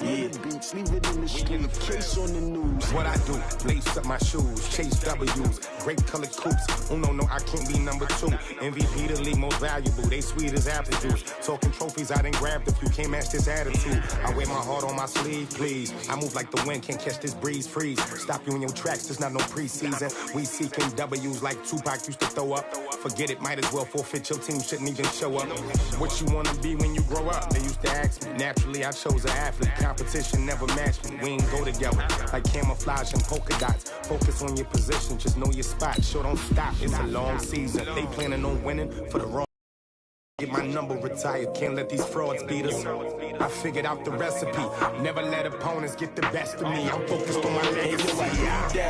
news. Yeah. Beats, leave it in the street. Case on the news. What I do, lace up my shoes, chase W's, great colored coops. Oh no, I can't be number 2. MVP the league most valuable. They sweet as apple juice. Talking trophies, I didn't grab the few. Can't match this attitude. I wear my heart on my sleeve, please. I move like the wind, can't catch this breeze. Freeze. Stop you in your tracks. There's not no preseason. We seeking W's like Tupac used to throw up. Forget it, might as well forfeit. Your team shouldn't even show up. What you wanna be when you grow up? They used to ask me. Naturally, I chose an athlete. Competition never matched me. We ain't go together like camouflage and polka dots. Focus on your position, just know your spot. Sure, don't stop. It's a long season. They planning on winning for the wrong. Get my number retired, can't let these frauds beat us. I figured out the recipe, never let opponents get the best of me. I'm focused on my legacy.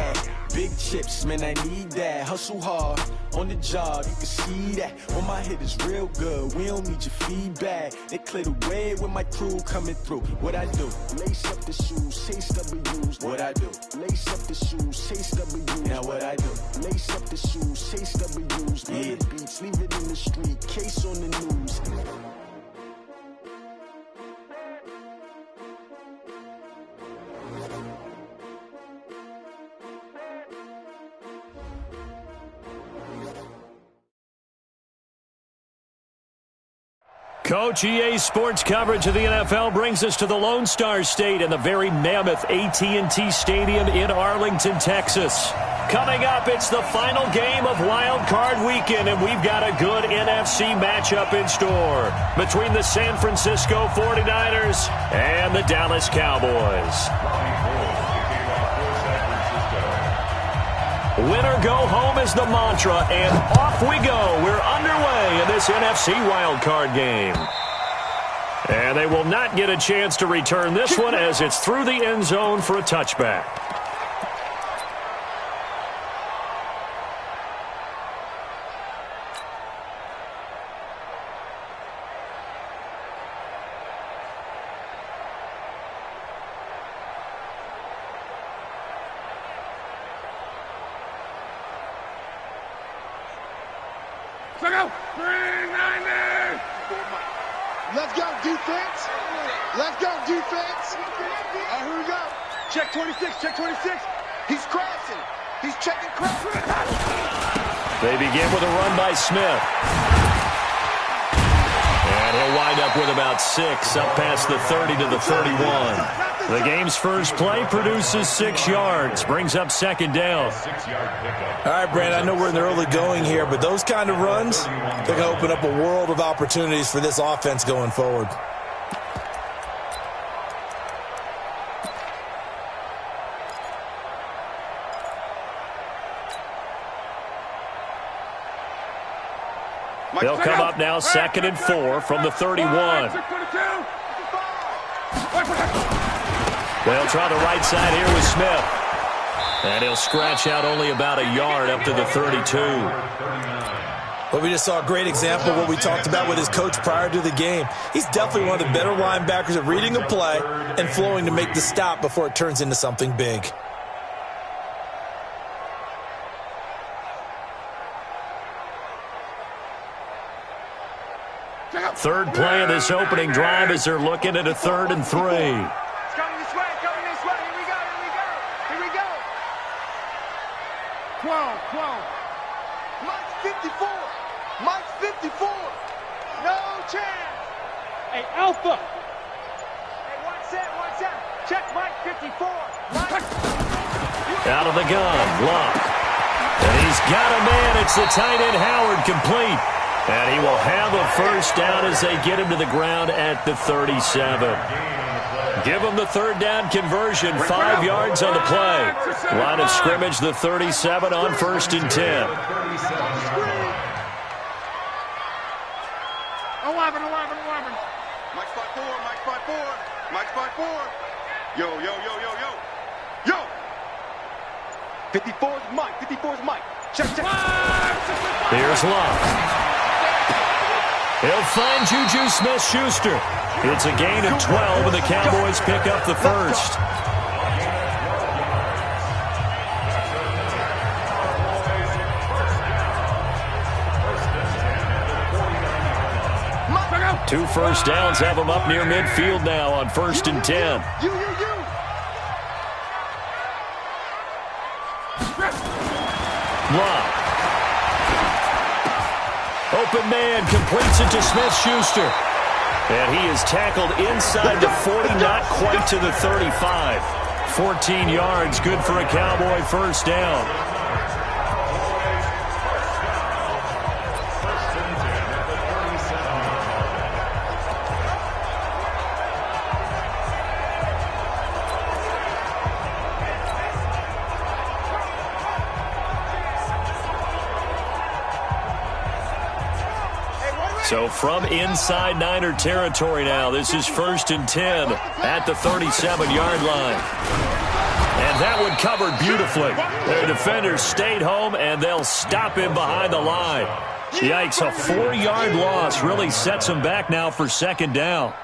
Big chips, man, I need that. Hustle hard on the job, you can see that. On my head is real good, we don't need your feedback. They clear the way with my crew coming through. What I do? Lace up the shoes, chase W's. What I do? Lace up the shoes, chase W's. Now what I do? Lace up the shoes, chase W's. Yeah. Beats, leave it in the street, case on the news. Coach, EA Sports coverage of the NFL brings us to the Lone Star State and the very mammoth AT&T Stadium in Arlington, Texas. Coming up, it's the final game of Wild Card Weekend, and we've got a good NFC matchup in store between the San Francisco 49ers and the Dallas Cowboys. Win or go home is the mantra, and off we go. We're underway in this NFC wildcard game. And they will not get a chance to return this one as it's through the end zone for a touchback. Let's go, defense. Let's go, defense. Here we go. Check 26, check 26. He's crashing. He's checking crashing. They begin with a run by Smith. And he'll wind up with about 6, up past the 30 to the 31. The game's first play produces 6 yards, brings up second down. All right, Brandon, I know we're in the early going here, but those kind of runs, they're going to open up a world of opportunities for this offense going forward. They'll come up now, 2nd and 4 from the 31. They'll try the right side here with Smith. And he'll scratch out only about a yard up to the 32. Well, we just saw a great example of what we talked about with his coach prior to the game. He's definitely one of the better linebackers at reading a play and flowing to make the stop before it turns into something big. Third play of this opening drive as they're looking at a 3rd and 3. It's coming this way, coming this way. Here we go, here we go, here we go. 12. Mike's 54. Mike's 54. No chance. Hey, Alpha. Hey, one set. Check Mike 54. Mike. Out of the gun, Luck. And he's got a man. It's the tight end Howard, complete. And he will have a first down as they get him to the ground at the 37. Give him the 3rd down conversion, 5 yards on the play. Line of scrimmage, the 37 on 1st and 10. 11. Mike spot 4. Yo. 54's Mike. Check. Here's Luck. He'll find Juju Smith-Schuster. It's a gain of 12, and the Cowboys pick up the first. 2 first downs have them up near midfield now on 1st and 10. Love. Open man completes it to Smith-Schuster. And he is tackled inside the 40, not quite to the 35. 14 yards, good for a Cowboy first down. So from inside Niner territory now, this is 1st and 10 at the 37-yard line. And that one covered beautifully. Their defenders stayed home, and they'll stop him behind the line. Yikes, a 4-yard loss really sets him back now for 2nd down.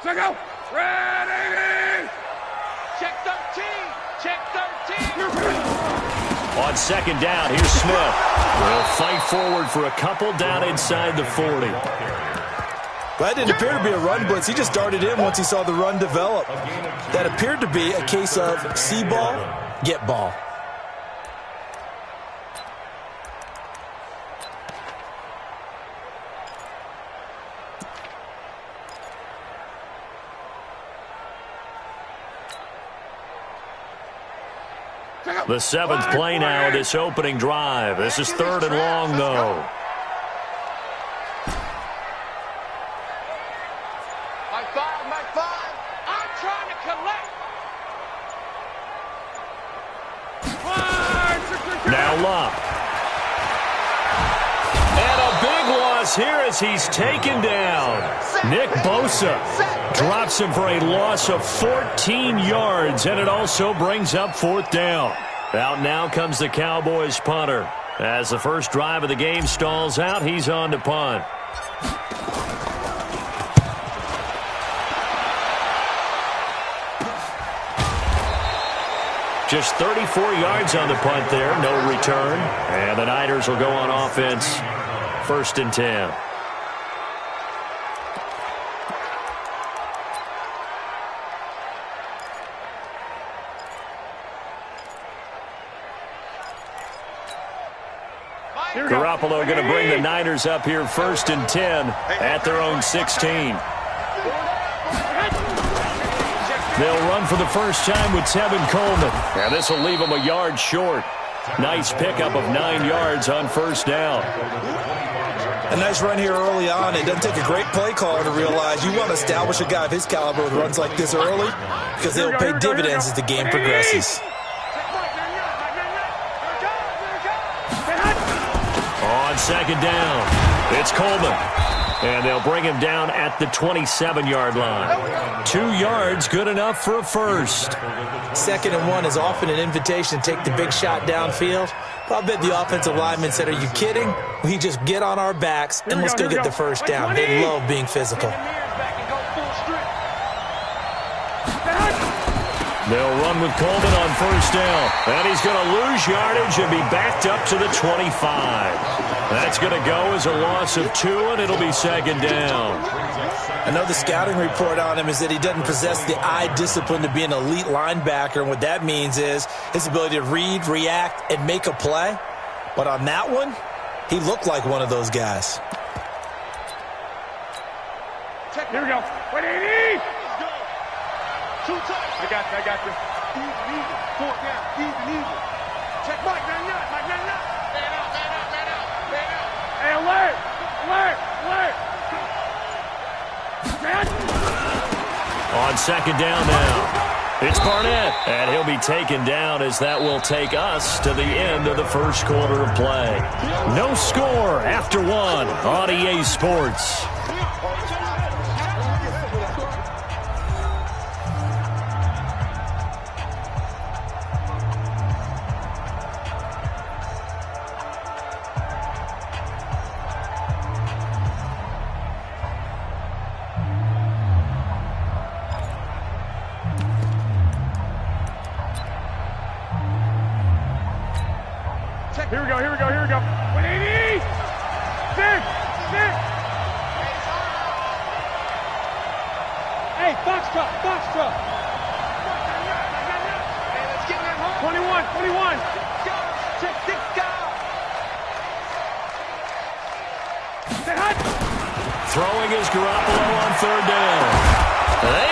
Go. Ready. Check 13. Check 13. On 2nd down, here's Smith. Will fight forward for a couple down inside the 40. Well, that didn't appear to be a run blitz. He just darted in once he saw the run develop. That appeared to be a case of see ball, get ball. The 7th play now of this opening drive. This is 3rd and long, though. Mike 5. I'm trying to collect. Now Love. And a big loss here as he's taken down. Nick Bosa drops him for a loss of 14 yards, and it also brings up 4th down. Out now comes the Cowboys punter. As the first drive of the game stalls out, he's on to punt. Just 34 yards on the punt there, no return. And the Niners will go on offense, 1st and 10. Garoppolo going to bring the Niners up here 1st and 10 at their own 16. They'll run for the first time with Tevin Coleman. And this will leave them a yard short. Nice pickup of 9 yards on 1st down. A nice run here early on. It doesn't take a great play caller to realize you want to establish a guy of his caliber with runs like this early because they'll pay dividends as the game progresses. On 2nd down, it's Coleman. And they'll bring him down at the 27-yard line. 2 yards, good enough for a first. 2nd and 1 is often an invitation to take the big shot downfield. But I bet the offensive lineman said, are you kidding? We just get on our backs and let's go get the first down. They love being physical. They'll run with Coleman on 1st down. And he's going to lose yardage and be backed up to the 25. That's going to go as a loss of 2, and it'll be 2nd down. I know the scouting report on him is that he doesn't possess the eye discipline to be an elite linebacker. And what that means is his ability to read, react, and make a play. But on that one, he looked like one of those guys. Here we go. Wait, easy. Too tight. I got you. Easy. 4th down. Easy. Check Mike. Man out. Man out. Hey, alert. On 2nd down now, it's Barnett, and he'll be taken down as that will take us to the end of the first quarter of play. No score after 1 on EA Sports. Here we go. 180! Sit! Hey, Foxtrot! Hey, let's get in that hole. 21! Check, 6, go. Stay hot! Throwing is Garoppolo on third down.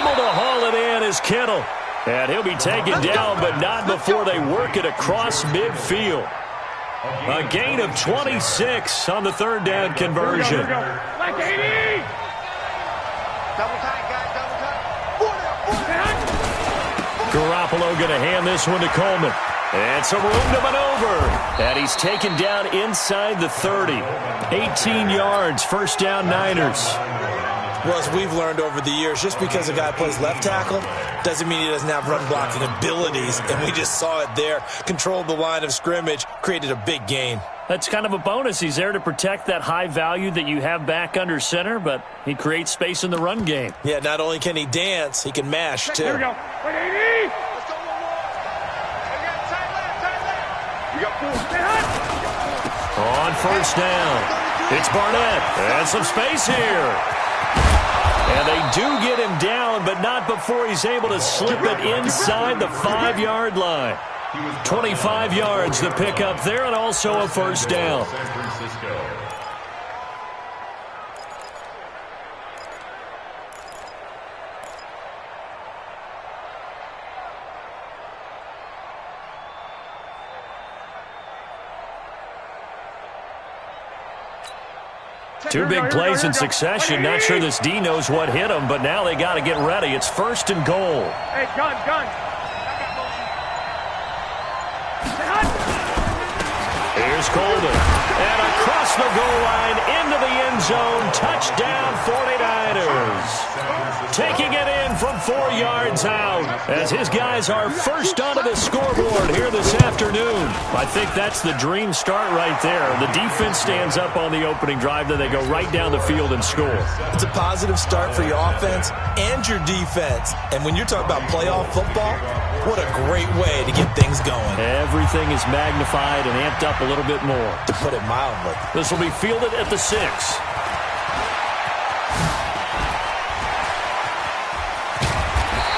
Able to haul it in is Kittle. And he'll be taken down, but not before they work it across midfield. A gain of 26 on the third down conversion. Here we go. Like 80! Double tight, guys, double tight. 4 down. Garoppolo going to hand this one to Coleman. And some room to maneuver. And he's taken down inside the 30. 18 yards, first down Niners. Well, as we've learned over the years, just because a guy plays left tackle doesn't mean he doesn't have run-blocking abilities, and we just saw it there. Controlled the line of scrimmage, created a big gain. That's kind of a bonus. He's there to protect that high value that you have back under center, but he creates space in the run game. Yeah, not only can he dance, he can mash, too. Here we go. 180! Let's go one more. Hey, guys, tight left. You got 4. Stay hot! On first down, it's Barnett. And some space here. And they do get him down, but not before he's able to slip it inside the 5-yard line. 25 yards to pick up there, and also a first down. Two big plays in succession. Not sure this D knows what hit him, but now they got to get ready. It's first and goal. Hey, gun. Here's Coleman. And across the goal line into the end zone. Touchdown 49ers. Taking it in from 4 yards out as his guys are first onto the scoreboard here this afternoon. I think that's the dream start right there. The defense stands up on the opening drive, then they go right down the field and score. It's a positive start for your offense and your defense. And when you're talking about playoff football, what a great way to get things going. Everything is magnified and amped up a little bit more. To put it mildly. This will be fielded at the 6.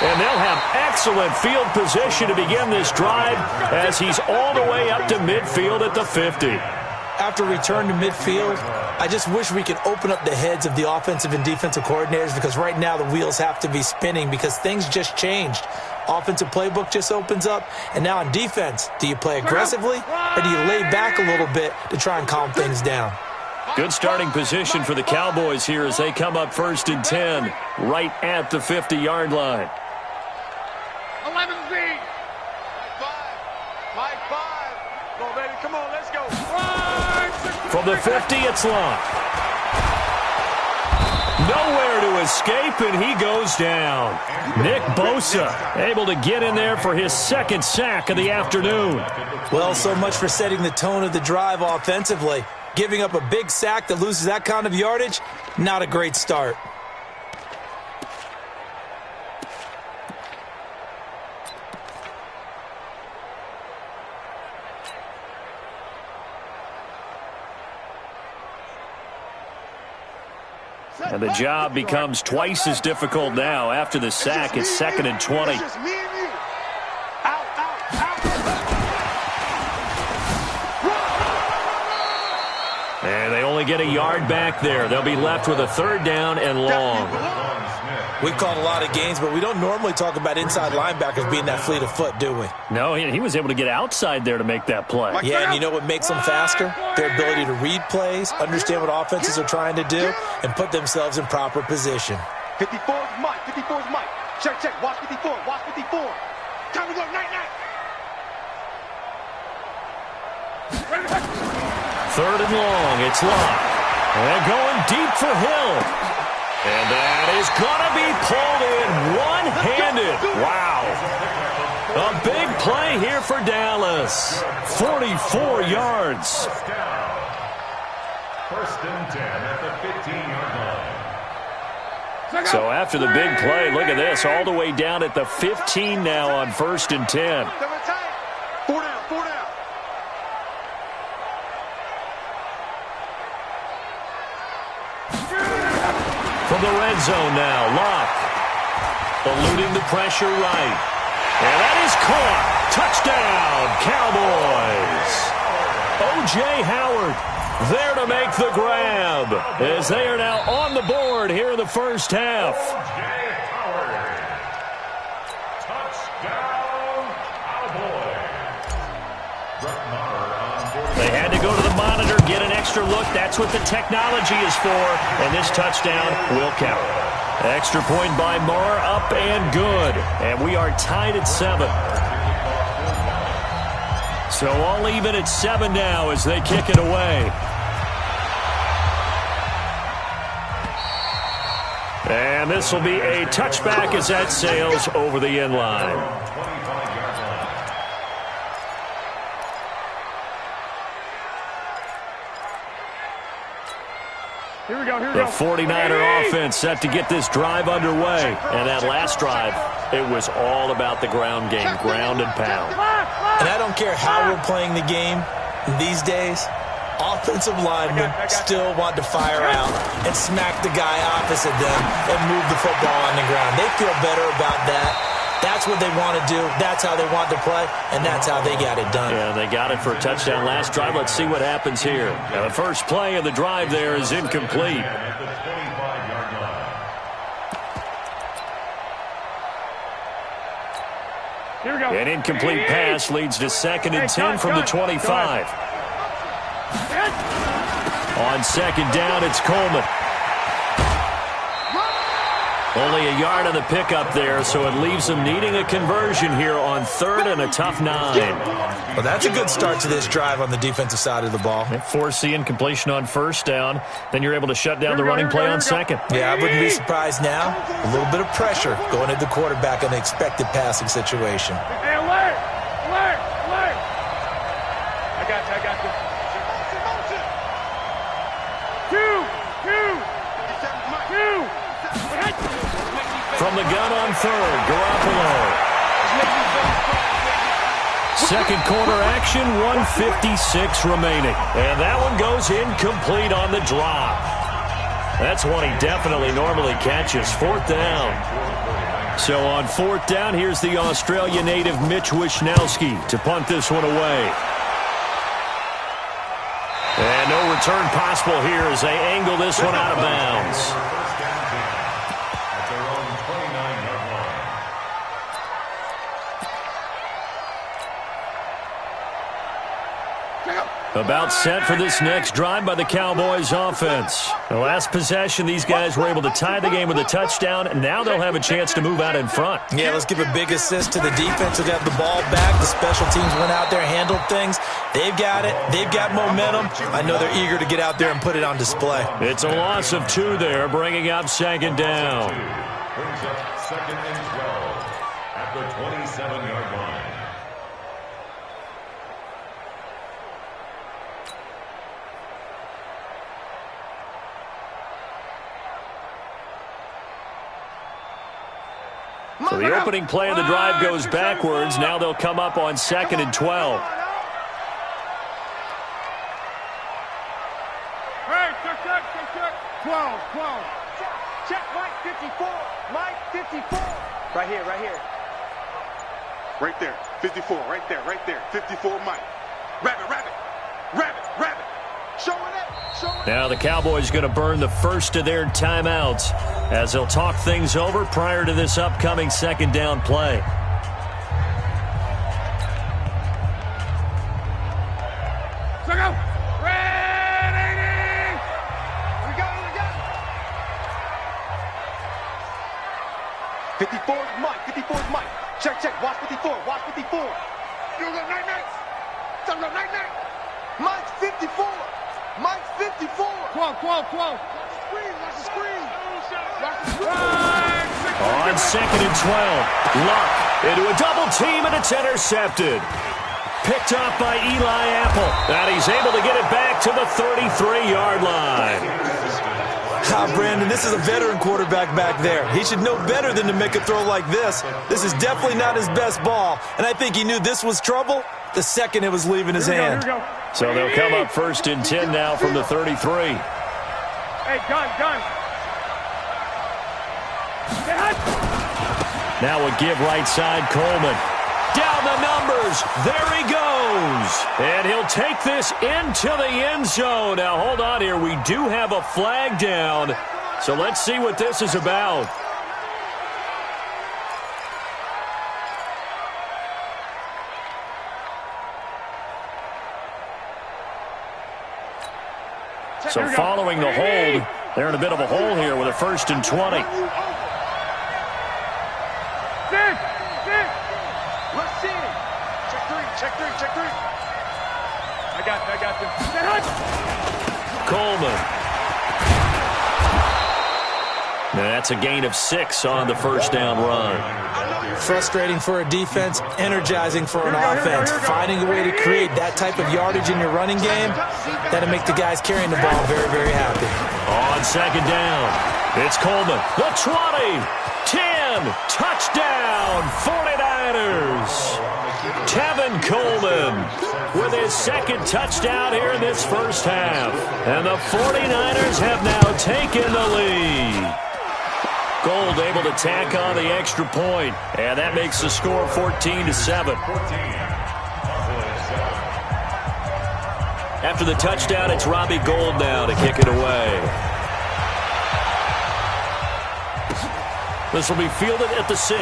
And they'll have excellent field position to begin this drive as he's all the way up to midfield at the 50. After return to midfield, I just wish we could open up the heads of the offensive and defensive coordinators, because right now the wheels have to be spinning because things just changed. Offensive playbook just opens up, and now on defense, do you play aggressively or do you lay back a little bit to try and calm things down? Good starting position for the Cowboys here as they come up first and 10 right at the 50-yard line. 11Z. Mike 5. Come on, baby. Come on, let's go. From the 50, it's Locke. Nowhere to escape, and he goes down. Nick Bosa able to get in there for his second sack of the afternoon. Well, so much for setting the tone of the drive offensively. Giving up a big sack that loses that kind of yardage, not a great start. And the job becomes twice as difficult now. After the sack, it's 2nd and 20. It's just me and you. Out. And they only get a yard back there. They'll be left with a third down and long. We've called a lot of games, but we don't normally talk about inside linebackers being that fleet of foot, do we? No, he was able to get outside there to make that play. Yeah, and you know what makes them faster? Their ability to read plays, understand what offenses are trying to do, and put themselves in proper position. 54 is Mike. Check. Watch 54. Time to go. Night. Third and long, it's Locke. And going deep for Hill. And that is going to be pulled in one-handed. Wow. A big play here for Dallas. 44 yards. First and 10 at the 15-yard line. So after the big play, look at this. All the way down at the 15 now on first and 10. 4 down. from the red zone now. Luck. Eluding the pressure right. And that is caught. Touchdown, Cowboys. O.J. Howard there to make the grab as they are now on the board here in the first half. O.J. Howard. Touchdown, Cowboys. They had to go to the monitor, get an extra look. That's what the technology is for. And this touchdown will count. Extra point by Moore, up and good. And we are tied at 7. So all even at 7 now as they kick it away. And this will be a touchback as that sails over the end line. Here we go, here we The go. 49er offense set to get this drive underway. And that last drive, it was all about the ground game, ground and pound. And I don't care how we're playing the game these days, offensive linemen still want to fire out and smack the guy opposite them and move the football on the ground. They feel better about that. That's what they want to do. That's how they want to play, and that's how they got it done. Yeah, they got it for a touchdown last drive. Let's see what happens here. Now, the first play of the drive there is incomplete. Here we go. An incomplete pass leads to 2nd and 10 from the 25. On 2nd down, it's Coleman. Only a yard on the pickup there, so it leaves them needing a conversion here on 3rd and a tough 9. Well, that's a good start to this drive on the defensive side of the ball. Force the incompletion on 1st down. Then you're able to shut down the running play on 2nd. Yeah, I wouldn't be surprised now. A little bit of pressure going at the quarterback in the expected passing situation. Hey, alert! Alert! Alert! I got you, I got you. Two! From the gun on 3rd, Garoppolo. 2nd quarter action, 1:56 remaining. And that one goes incomplete on the drop. That's one he definitely normally catches. 4th down. So on 4th down, here's the Australia native Mitch Wishnowski to punt this one away. And no return possible here as they angle this one out of bounds. About set for this next drive by the Cowboys offense. The last possession, these guys were able to tie the game with a touchdown, and now they'll have a chance to move out in front. Yeah, let's give a big assist to the defense who got the ball back. The special teams went out there, handled things. They've got it. They've got momentum. I know they're eager to get out there and put it on display. It's a loss of 2 there, bringing up 2nd down. Brings up 2nd and 12 at the 27-yard line. So the opening play of the drive goes backwards. Now they'll come up on 2nd and 12. Hey, check. 12. Check, Mike 54. Mike 54. Right here. Right there. 54. Right there. 54, Mike. Rabbit. Showing it. Now the Cowboys going to burn the first of their timeouts as they'll talk things over prior to this upcoming 2nd down play. So go. Red 80. We got it. 54's Mike. Check. Watch 54. You got night. Mike's 54. 12. Watch the screen. On 2nd and 12, Luck into a double team, and it's intercepted. Picked off by Eli Apple, and he's able to get it back to the 33-yard line. Brandon, this is a veteran quarterback back there. He should know better than to make a throw like this. This is definitely not his best ball, and I think he knew this was trouble the second it was leaving his hand. Here we go. So they'll come up 1st and 10 now from the 33. Hey, gun. Now a give right side, Coleman. Down the numbers. There he goes. And he'll take this into the end zone. Now, hold on here. We do have a flag down. So let's see what this is about. So following the hold, they're in a bit of a hole here with a 1st and 20. Let's see. Check three. I got them. Coleman. Now that's a gain of 6 on the 1st down run. Frustrating for a defense, energizing for an offense. Finding a way to create that type of yardage in your running game, that'll make the guys carrying the ball very, very happy. On 2nd down, it's Coleman. The 20, 10, touchdown, 49ers. Tevin Coleman with his 2nd touchdown here in this first half. And the 49ers have now taken the lead. Gold able to tack on the extra point, and that makes the score 14-7. After the touchdown, it's Robbie Gould now to kick it away. This will be fielded at the 6.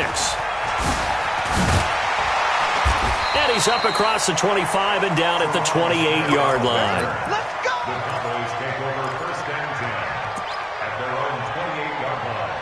And he's up across the 25 and down at the 28-yard line. Let's go! The Cowboys take over 1st and 10 at their own 28-yard line.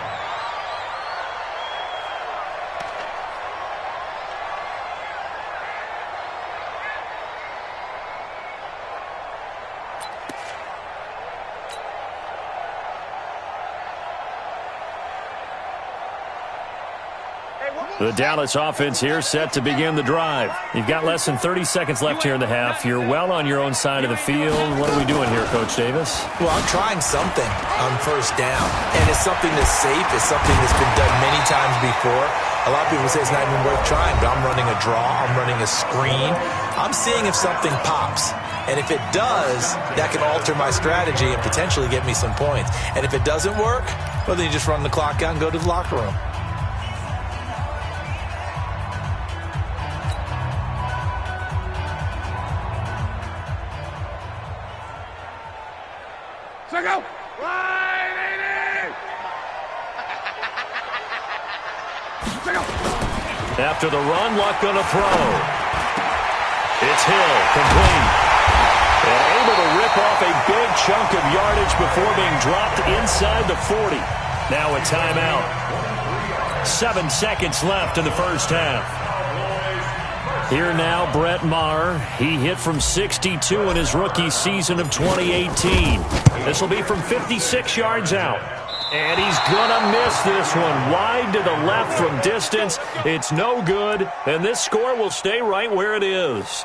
The Dallas offense here set to begin the drive. You've got less than 30 seconds left here in the half. You're well on your own side of the field. What are we doing here, Coach Davis? Well, I'm trying something on 1st down, and it's something that's safe. It's something that's been done many times before. A lot of people say it's not even worth trying, but I'm running a draw. I'm running a screen. I'm seeing if something pops. And if it does, that can alter my strategy and potentially get me some points. And if it doesn't work, well, then you just run the clock out and go to the locker room. Go! After the run, Luck going to throw. It's Hill, complete. And able to rip off a big chunk of yardage before being dropped inside the 40. Now a timeout. 7 seconds left in the first half. Here now, Brett Maher. He hit from 62 in his rookie season of 2018. This will be from 56 yards out. And he's going to miss this one. Wide to the left from distance. It's no good. And this score will stay right where it is.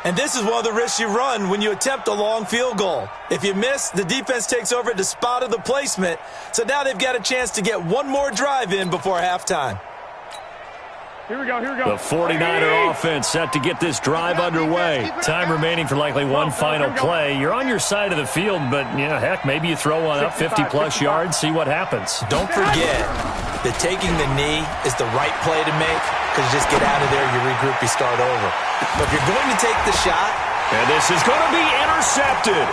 And this is one of the risks you run when you attempt a long field goal. If you miss, the defense takes over at the spot of the placement. So now they've got a chance to get one more drive in before halftime. Here we go. The 49er offense set to get this drive underway. Time remaining for likely one final play. You're on your side of the field, but, heck, maybe you throw one up 50-plus yards, see what happens. Don't forget that taking the knee is the right play to make, because you just get out of there, you regroup, you start over. But if you're going to take the shot... And this is going to be intercepted.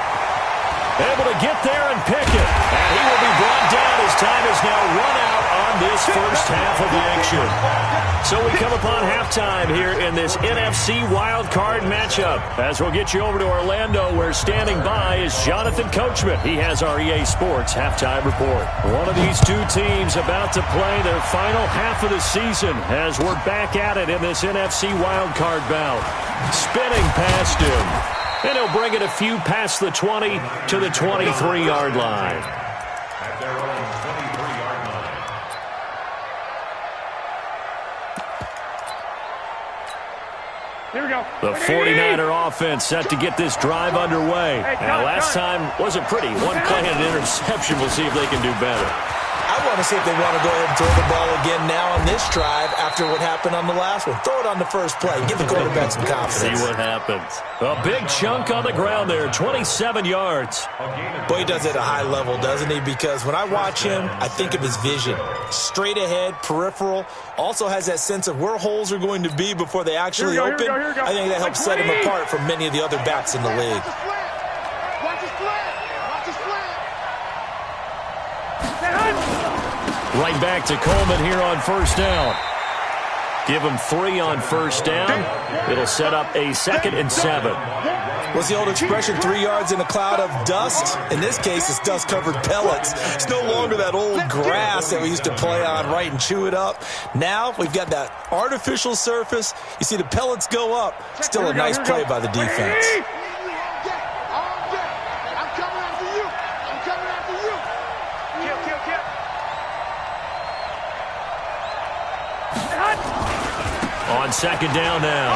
Able to get there and pick it. And he will be brought down as time is now run out on this first half of the action. So we come upon halftime here in this NFC wildcard matchup. As we'll get you over to Orlando, where standing by is Jonathan Coachman. He has our EA Sports halftime report. One of these two teams about to play their final half of the season as we're back at it in this NFC wildcard bout. Spinning past him. And he'll bring it a few past the 20 to the 23-yard line. At their own 23-yard line. Here we go. The 49er offense set to get this drive underway. Now, last time wasn't pretty. One play and an interception. We'll see if they can do better. I want to see if they want to go ahead and throw the ball again now on this drive after what happened on the last one. Throw it on the first play. Give the quarterback some confidence. See what happens. A big chunk on the ground there, 27 yards. Boy, he does it at a high level, doesn't he? Because when I watch him, I think of his vision. Straight ahead, peripheral. Also has that sense of where holes are going to be before they actually open. I think that helps set him apart from many of the other backs in the league. Watch his flag. Watch his flag. Right back to Coleman here on first down. Give him 3 on first down. It'll set up a 2nd and 7. What's the old expression, 3 yards in a cloud of dust? In this case, it's dust-covered pellets. It's no longer that old grass that we used to play on, right, and chew it up. Now we've got that artificial surface. You see the pellets go up. Still a nice play by the defense. I'm coming after you. I'm coming after you. Kill. On 2nd down now.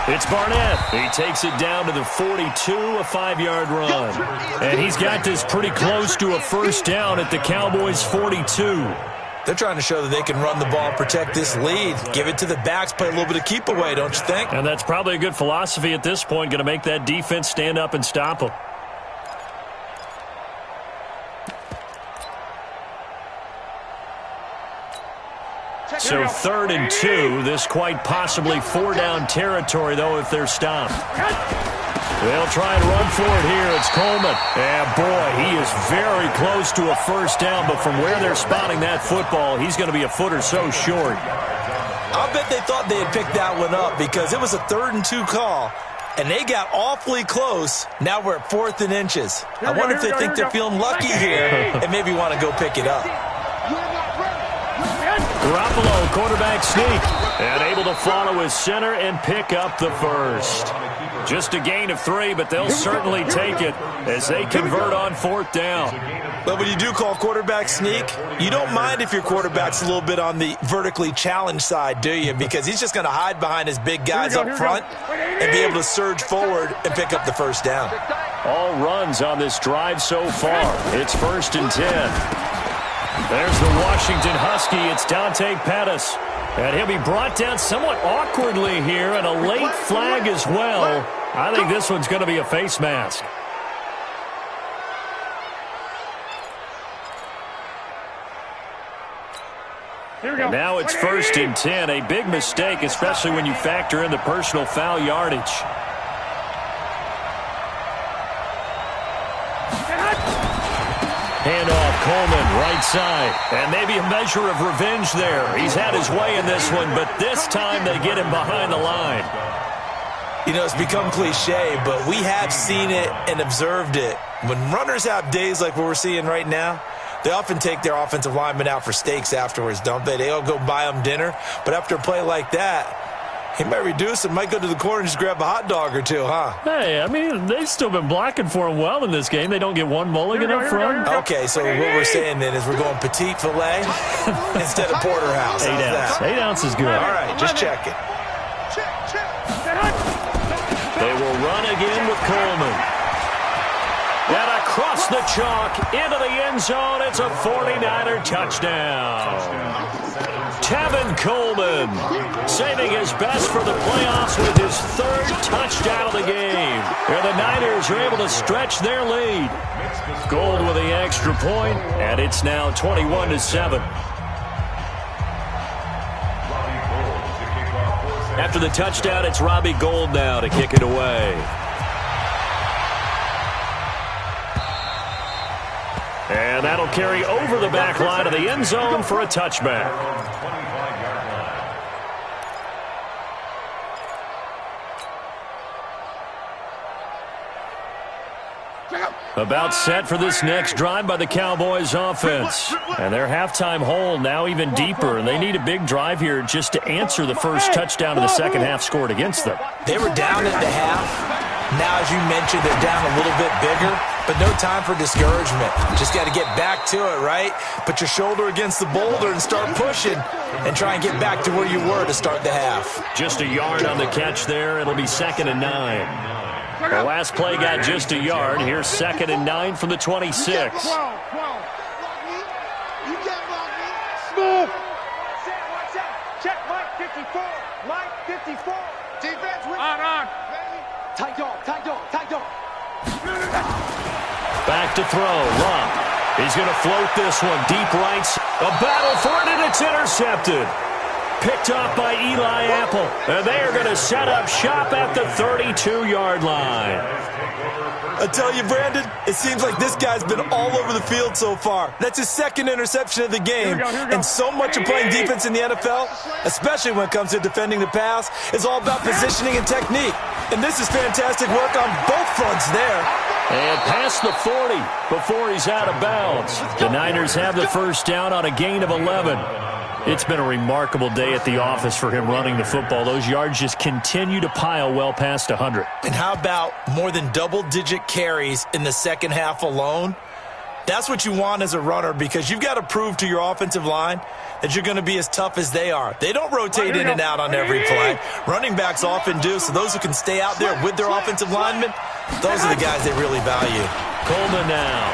It's Barnett. He takes it down to the 42, a 5-yard run. And he's got this pretty close to a first down at the Cowboys' 42. They're trying to show that they can run the ball, protect this lead, give it to the backs, play a little bit of keep away, don't you think? And that's probably a good philosophy at this point, going to make that defense stand up and stop them. So 3rd and 2, this quite possibly 4-down territory, though, if they're stopped. They'll try and run for it here. It's Coleman. And, boy, he is very close to a first down, but from where they're spotting that football, he's going to be a foot or so short. I'll bet they thought they had picked that one up because it was a 3rd and 2 call, and they got awfully close. Now we're at 4th and inches. I wonder if they think they're feeling lucky here and maybe want to go pick it up. Garoppolo, quarterback sneak, and able to follow his center and pick up the first. Just a gain of 3, but they'll certainly take it as they convert on 4th down. But when you do call quarterback sneak, you don't mind if your quarterback's a little bit on the vertically challenged side, do you? Because he's just going to hide behind his big guys up front and be able to surge forward and pick up the first down. All runs on this drive so far. It's 1st and 10. There's the Washington Husky. It's Dante Pettis. And he'll be brought down somewhat awkwardly here, and a late flag as well. I think this one's going to be a face mask. And now it's 1st and 10. A big mistake, especially when you factor in the personal foul yardage. Handoff, Coleman, right side. And maybe a measure of revenge there. He's had his way in this one, but this time they get him behind the line. You know, it's become cliche, but we have seen it and observed it. When runners have days like what we're seeing right now, they often take their offensive linemen out for steaks afterwards, don't they? They all go buy them dinner. But after a play like that, he might reduce it, might go to the corner and just grab a hot dog or two, huh? Hey, I mean, they've still been blocking for him well in this game. They don't get one mulligan up front. Okay, so what we're saying then is we're going petite filet instead of porterhouse. 8 ounce. 8 ounce is good. All right, just checking. They will run again with Coleman. And across the chalk into the end zone. It's a 49er touchdown. Tevin Coleman saving his best for the playoffs with his 3rd touchdown of the game. And the Niners are able to stretch their lead. Gold with the extra point, and it's now 21-7. After the touchdown, it's Robbie Gould now to kick it away. And that'll carry over the back line of the end zone for a touchback. About set for this next drive by the Cowboys offense. And their halftime hole now even deeper. And they need a big drive here just to answer the first touchdown of the second half scored against them. They were down at the half. Now, as you mentioned, they're down a little bit bigger, but no time for discouragement. Just got to get back to it, right? Put your shoulder against the boulder and start pushing and try and get back to where you were to start the half. Just a yard on the catch there. It'll be 2nd and 9. The last play got just a yard. Here's 2nd and 9 from the 26. You can't block 54. Mike, 54. Defense, on. Tight dog. Back to throw. Love. He's going to float this one. Deep rights. A battle for it, and it's intercepted. Picked off by Eli Apple. And they are going to set up shop at the 32-yard line. I tell you, Brandon, it seems like this guy's been all over the field so far. That's his second interception of the game. Here we go. And so much of playing defense in the NFL, especially when it comes to defending the pass, is all about positioning and technique. And this is fantastic work on both fronts there. And past the 40 before he's out of bounds. The Niners have the first down on a gain of 11. It's been a remarkable day at the office for him running the football. Those yards just continue to pile well past 100. And how about more than double-digit carries in the second half alone? That's what you want as a runner, because you've got to prove to your offensive line that you're going to be as tough as they are. They don't rotate in and out on every play. Running backs often do, so those who can stay out there with their offensive linemen, those are the guys they really value. Coleman now.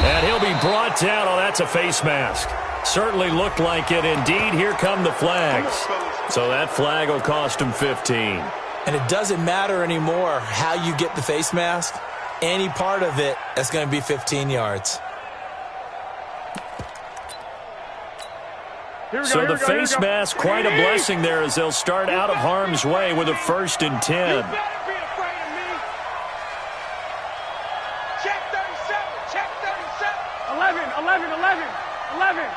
And he'll be brought down. Oh, that's a face mask. Certainly looked like it. Indeed, here come the flags. So that flag will cost him 15. And it doesn't matter anymore how you get the face mask. Any part of it, that's going to be 15 yards. So the face mask, quite a blessing there as they'll start out of harm's way with a 1st and 10. Check 37. 11.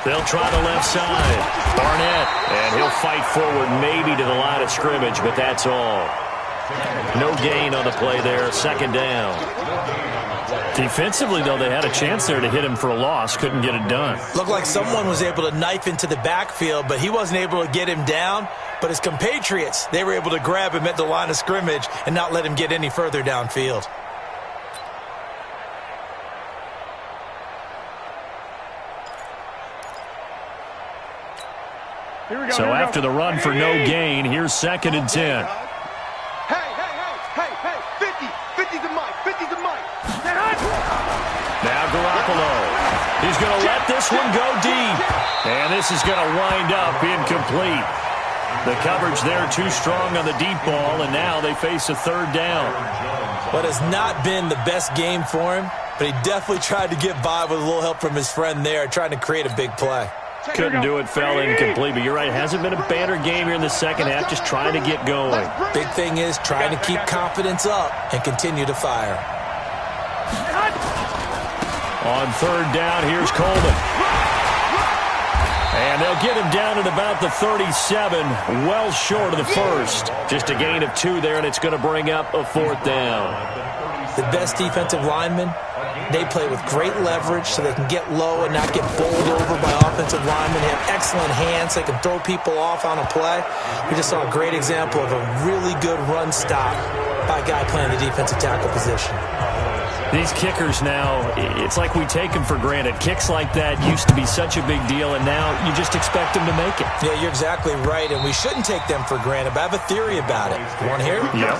They'll try the left side. Barnett, and he'll fight forward maybe to the line of scrimmage, but that's all. No gain on the play there, 2nd down. Defensively, though, they had a chance there to hit him for a loss. Couldn't get it done. Looked like someone was able to knife into the backfield, but he wasn't able to get him down. But his compatriots, they were able to grab him at the line of scrimmage and not let him get any further downfield. So after the run for no gain, here's 2nd and 10. Hey, 50 to Mike. Now Garoppolo. He's going to let this one go deep. And this is going to wind up incomplete. The coverage there too strong on the deep ball, and now they face a 3rd down. What has not been the best game for him, but he definitely tried to get by with a little help from his friend there, trying to create a big play. Couldn't do it, fell incomplete, but you're right, it hasn't been a banner game here in the second half, just trying to get going. Big thing is trying to keep confidence up and continue to fire. On 3rd down, here's Coleman. And they'll get him down at about the 37, well short of the 1st. Just a gain of 2 there, and it's going to bring up a 4th down. The best defensive linemen, they play with great leverage so they can get low and not get bowled over by offensive linemen. They have excellent hands. They can throw people off on a play. We just saw a great example of a really good run stop by a guy playing the defensive tackle position. These kickers now, it's like we take them for granted. Kicks like that used to be such a big deal, and now you just expect them to make it. Yeah, you're exactly right, and we shouldn't take them for granted, but I have a theory about it. You want to hear? Yeah.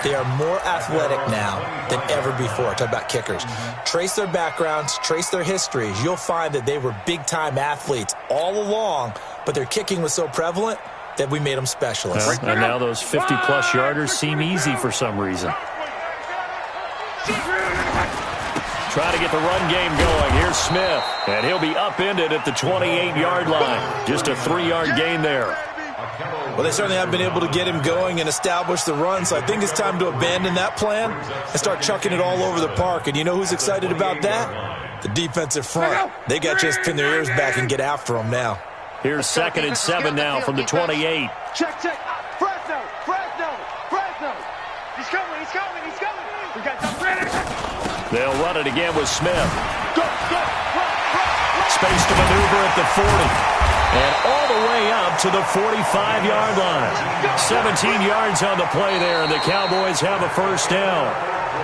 They are more athletic now than ever before. Talk about kickers. Trace their backgrounds, trace their histories. You'll find that they were big-time athletes all along, but their kicking was so prevalent that we made them specialists. And now those 50-plus yarders seem easy for some reason. Try to get the run game going. Here's Smith, and he'll be upended at the 28-yard line. Just a 3-yard gain there. Well, they certainly have been able to get him going and establish the run, so I think it's time to abandon that plan and start chucking it all over the park. And you know who's excited about that? The defensive front. They got to just pin their ears back and get after them now. Here's 2nd and 7 now from the 28. Check. Fresno. He's coming. We got They'll run it again with Smith. Go. Space to maneuver at the 40. And all the way up to the 45-yard line. 17 yards on the play there, and the Cowboys have a 1st down.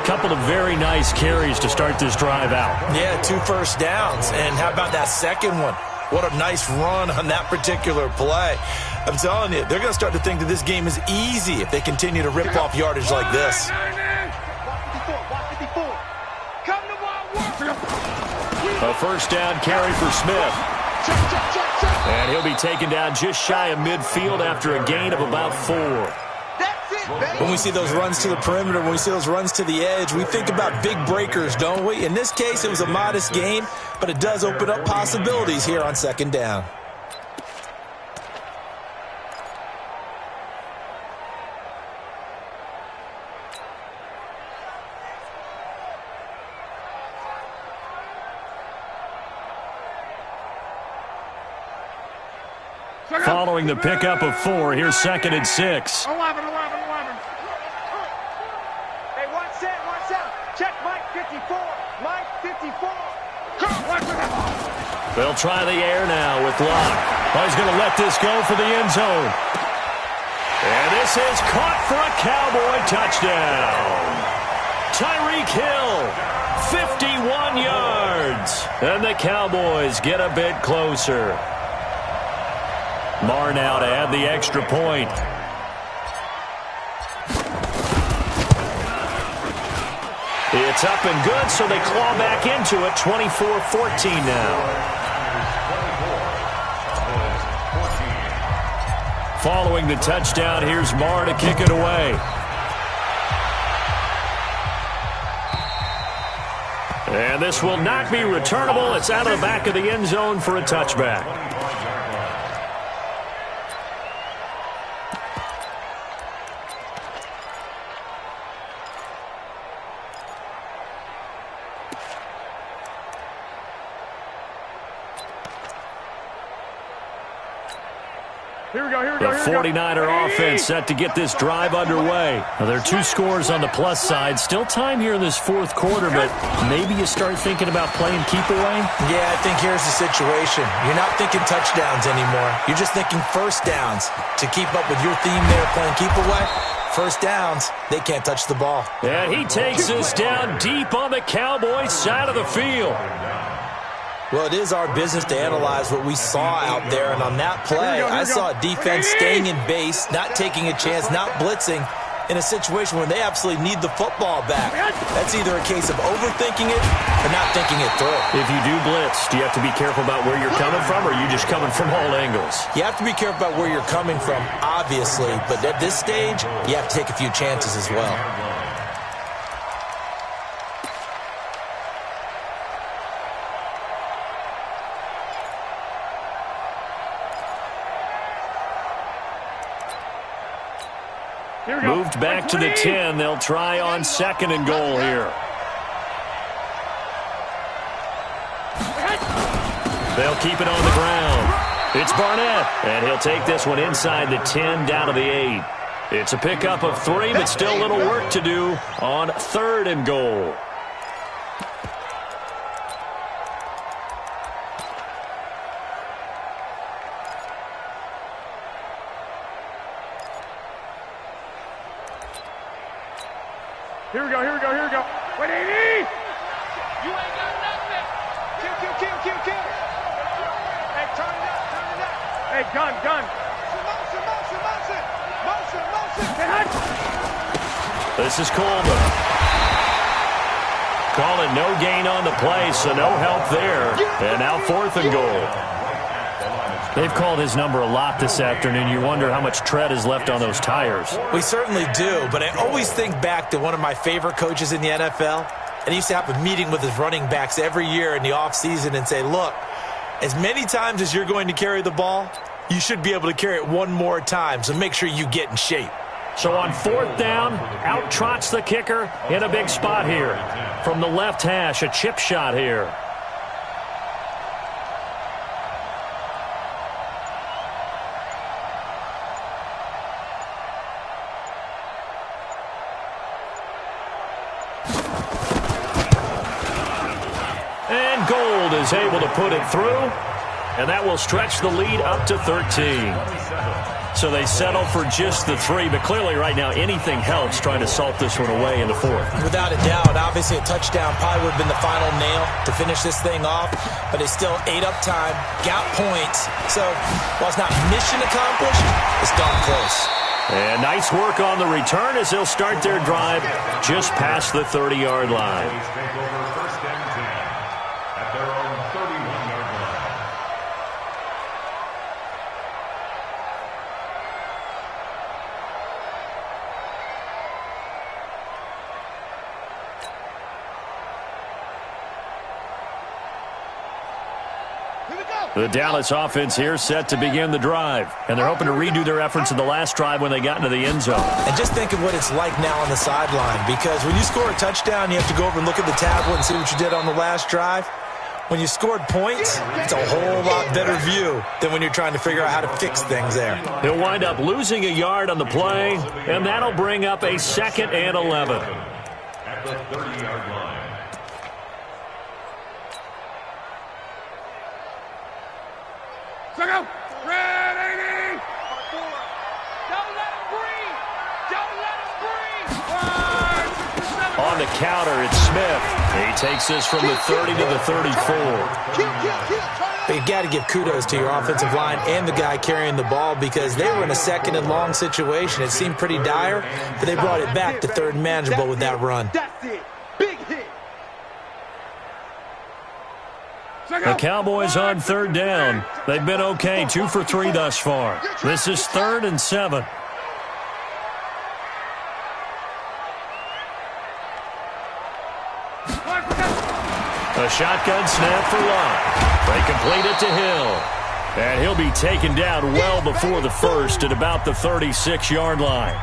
Couple of very nice carries to start this drive out. Yeah, 2 first downs. And how about that second one? What a nice run on that particular play. I'm telling you, they're going to start to think that this game is easy if they continue to rip off yardage like this. Watch 54. Come to watch. A first down carry for Smith. And he'll be taken down just shy of midfield after a gain of about 4. When we see those runs to the perimeter, when we see those runs to the edge, we think about big breakers, don't we? In this case, it was a modest gain, but it does open up possibilities here on second down. Following the pickup of 4, here's 2nd and 6. 11. Hey, one set. Check Mike 54. Mike 54. They'll try the air now with Locke. Oh, he's going to let this go for the end zone. And this is caught for a Cowboy touchdown. Tyreek Hill, 51 yards. And the Cowboys get a bit closer. Marr now to add the extra point. It's up and good, so they claw back into it. 24-14 now. Following the touchdown, here's Marr to kick it away. And this will not be returnable. It's out of the back of the end zone for a touchback. The 49er offense set to get this drive underway. Now, there are 2 scores on the plus side. Still time here in this 4th quarter, but maybe you start thinking about playing keep away? Yeah, I think here's the situation. You're not thinking touchdowns anymore. You're just thinking first downs. To keep up with your theme there, playing keep away, first downs, they can't touch the ball. And he takes this down deep on the Cowboys side of the field. Well, it is our business to analyze what we saw out there, and on that play, I saw a defense staying in base, not taking a chance, not blitzing, in a situation where they absolutely need the football back. That's either a case of overthinking it or not thinking it through. If you do blitz, do you have to be careful about where you're coming from, or are you just coming from all angles? You have to be careful about where you're coming from, obviously, but at this stage, you have to take a few chances as well. Moved back to the 10. They'll try on 2nd and goal here. They'll keep it on the ground. It's Barnett, and he'll take this one inside the 10 down to the 8. It's a pickup of 3, but still a little work to do on 3rd and goal. Here we go. Wait, 80! You ain't got nothing! Kill! Hey, turn it up! Hey, gun! Motion! This is Coleman. Call it no gain on the play, so no help there. And now 4th and goal. They've called his number a lot this afternoon. You wonder how much tread is left on those tires. We certainly do, but I always think back to one of my favorite coaches in the NFL, and he used to have a meeting with his running backs every year in the offseason and say, look, as many times as you're going to carry the ball, you should be able to carry it one more time, so make sure you get in shape. So on 4th down, out trots the kicker in a big spot here. From the left hash, a chip shot here. And Gold is able to put it through, and that will stretch the lead up to 13. So they settle for just the 3, but clearly right now anything helps trying to salt this one away in the 4th. Without a doubt, obviously a touchdown probably would have been the final nail to finish this thing off, but it's still ate up time, got points. So while it's not mission accomplished, it's darn close. And nice work on the return as they'll start their drive just past the 30-yard line. The Dallas offense here set to begin the drive, and they're hoping to redo their efforts in the last drive when they got into the end zone. And just think of what it's like now on the sideline, because when you score a touchdown, you have to go over and look at the tablet and see what you did on the last drive. When you scored points, it's a whole lot better view than when you're trying to figure out how to fix things there. He'll wind up losing a yard on the play, and that'll bring up a 2nd and 11. At the 30-yard line. Go! Red 80! Don't let him breathe! Don't let him breathe! On the counter, it's Smith. He takes this from the 30 to the 34. But you've got to give kudos to your offensive line and the guy carrying the ball, because they were in a 2nd and long situation. It seemed pretty dire, but they brought it back to 3rd and manageable with that run. That's it. Big hit. The Cowboys on 3rd down. They've been okay, 2 for 3 thus far. This is 3rd and 7. A shotgun snap for Locke. They complete it to Hill. And he'll be taken down well before the first at about the 36-yard line.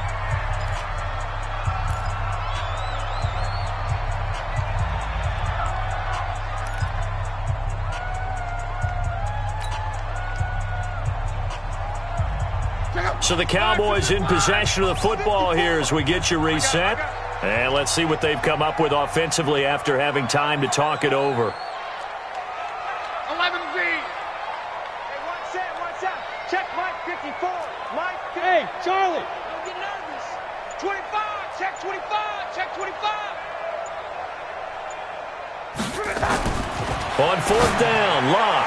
So the Cowboys in possession of the football here as we get you reset. And let's see what they've come up with offensively after having time to talk it over. 11 Z. Hey, one set. Check Mike 54. Mike 50. Hey, Charlie. Don't get nervous. 25. Check 25. Check 25. On 4th down, Locke.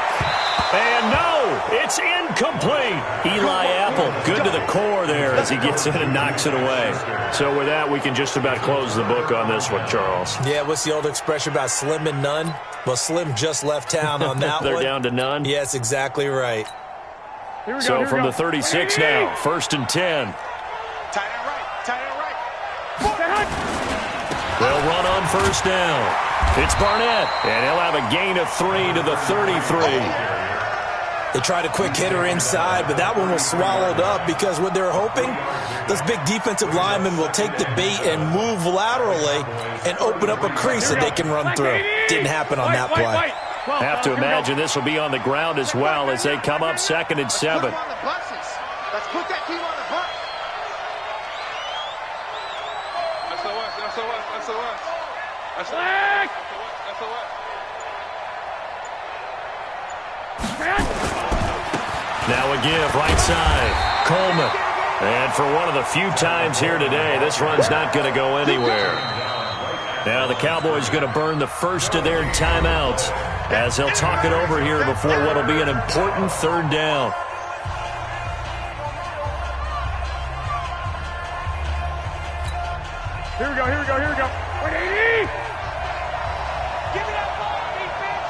And no, it's incomplete. Eli Apple, good to the core there as he gets in and knocks it away. So with that, we can just about close the book on this one, Charles. Yeah, what's the old expression about slim and none? Well, Slim just left town on that They're one. down to none? Yes, exactly right. So from the 36 now, 1st and 10. Tight end right. They'll run on 1st down. It's Barnett, and he'll have a gain of 3 to the 33. They tried a quick hitter inside, but that one was swallowed up because what they're hoping, those big defensive linemen will take the bait and move laterally and open up a crease that they can run through. Didn't happen on that play. Have to imagine this will be on the ground as well as they come up 2nd and 7. Let's put that team on the bus. Now a give, right side, Coleman. And for one of the few times here today, this run's not going to go anywhere. Now the Cowboys going to burn the first of their timeouts as they'll talk it over here before what will be an important 3rd down. Here we go. Wait, 80! Give me that ball, defense!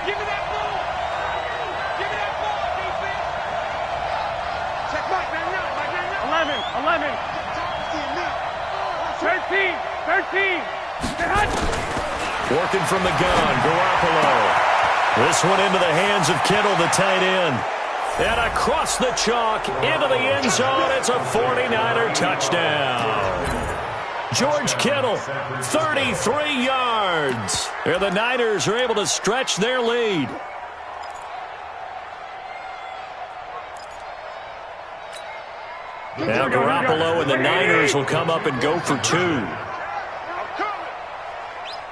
Give me that ball, defense! Check Mike, man, now. 11. 13. Working from the gun, Garoppolo. This one into the hands of Kittle, the tight end. And across the chalk, into the end zone, it's a 49er touchdown. George Kittle, 33 yards. And the Niners are able to stretch their lead. Now Garoppolo and the Niners will come up and go for 2.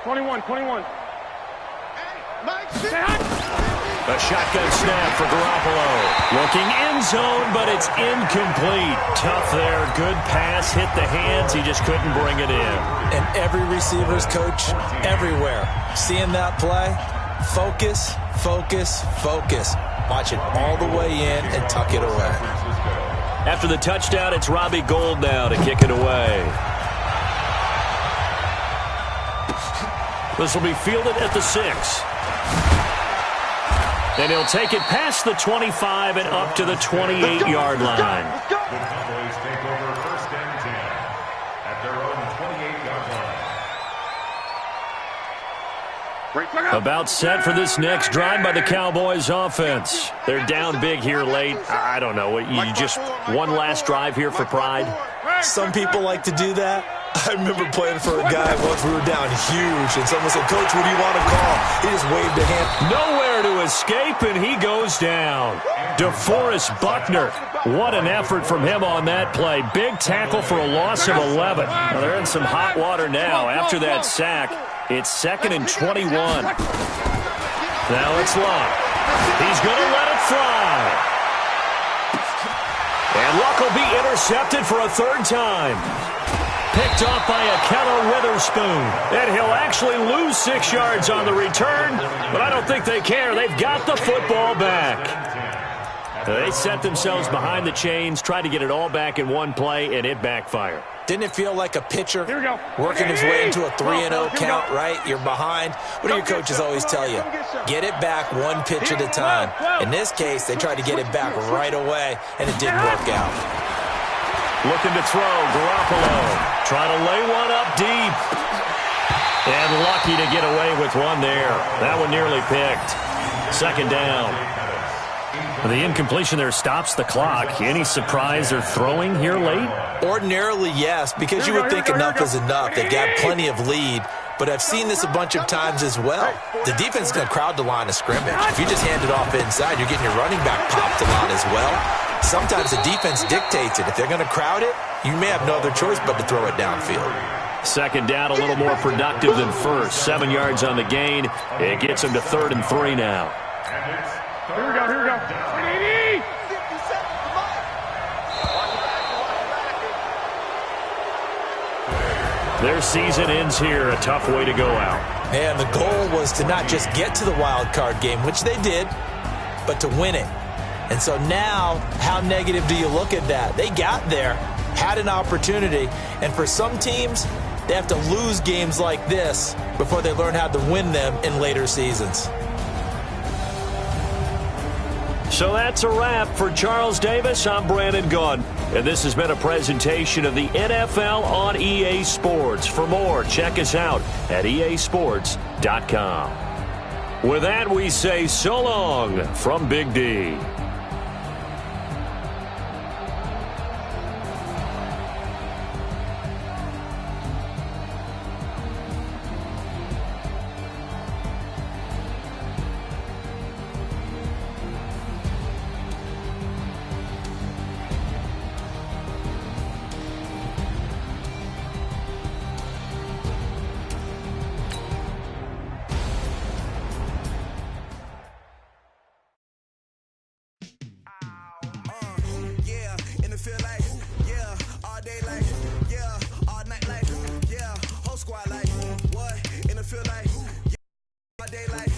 21. A shotgun snap for Garoppolo. Looking end zone, but it's incomplete. Tough there. Good pass. Hit the hands. He just couldn't bring it in. And every receiver's coach everywhere. Seeing that play, focus. Watch it all the way in and tuck it away. After the touchdown, it's Robbie Gould now to kick it away. This will be fielded at the 6. And he'll take it past the 25 and up to the 28-yard line. The Cowboys take over 1st and 10 at their own 28-yard About set for this next drive by the Cowboys offense. They're down big here late. I don't know. You just one last drive here for pride? Some people like to do that. I remember playing for a guy once. We were down huge, and someone said, "Coach, what do you want to call?" He just waved a hand. Nowhere to escape, and he goes down. DeForest Buckner. What an effort from him on that play. Big tackle for a loss of 11. Well, they're in some hot water now after that sack. It's 2nd and 21. Now it's Luck. He's going to let it fly. And Luck will be intercepted for a 3rd time. Picked off by Akello Witherspoon. And he'll actually lose 6 yards on the return, but I don't think they care. They've got the football back. They set themselves behind the chains, tried to get it all back in one play, and it backfired. Didn't it feel like a pitcher working his way into a 3-0 count, right? You're behind. What do your coaches always tell you? Get it back one pitch at a time. In this case, they tried to get it back right away, and it didn't work out. Looking to throw, Garoppolo. Trying to lay one up deep. And lucky to get away with one there. That one nearly picked. 2nd down. The incompletion there stops the clock. Any surprise they're throwing here late? Ordinarily, yes, because you would think enough is enough. They've got plenty of lead, but I've seen this a bunch of times as well. The defense is going to crowd the line of scrimmage. If you just hand it off inside, you're getting your running back popped a lot as well. Sometimes the defense dictates it. If they're going to crowd it, you may have no other choice but to throw it downfield. 2nd down, a little more productive than first. 7 yards on the gain. It gets them to 3rd and 3 now. Here we go, here we go. Their season ends here. A tough way to go out. And the goal was to not just get to the wild card game, which they did, but to win it. And so now, how negative do you look at that? They got there, had an opportunity, and for some teams, they have to lose games like this before they learn how to win them in later seasons. So that's a wrap for Charles Davis. I'm Brandon Gunn, and this has been a presentation of the NFL on EA Sports. For more, check us out at easports.com. With that, we say so long from Big D. Squad like what? In the field like all day like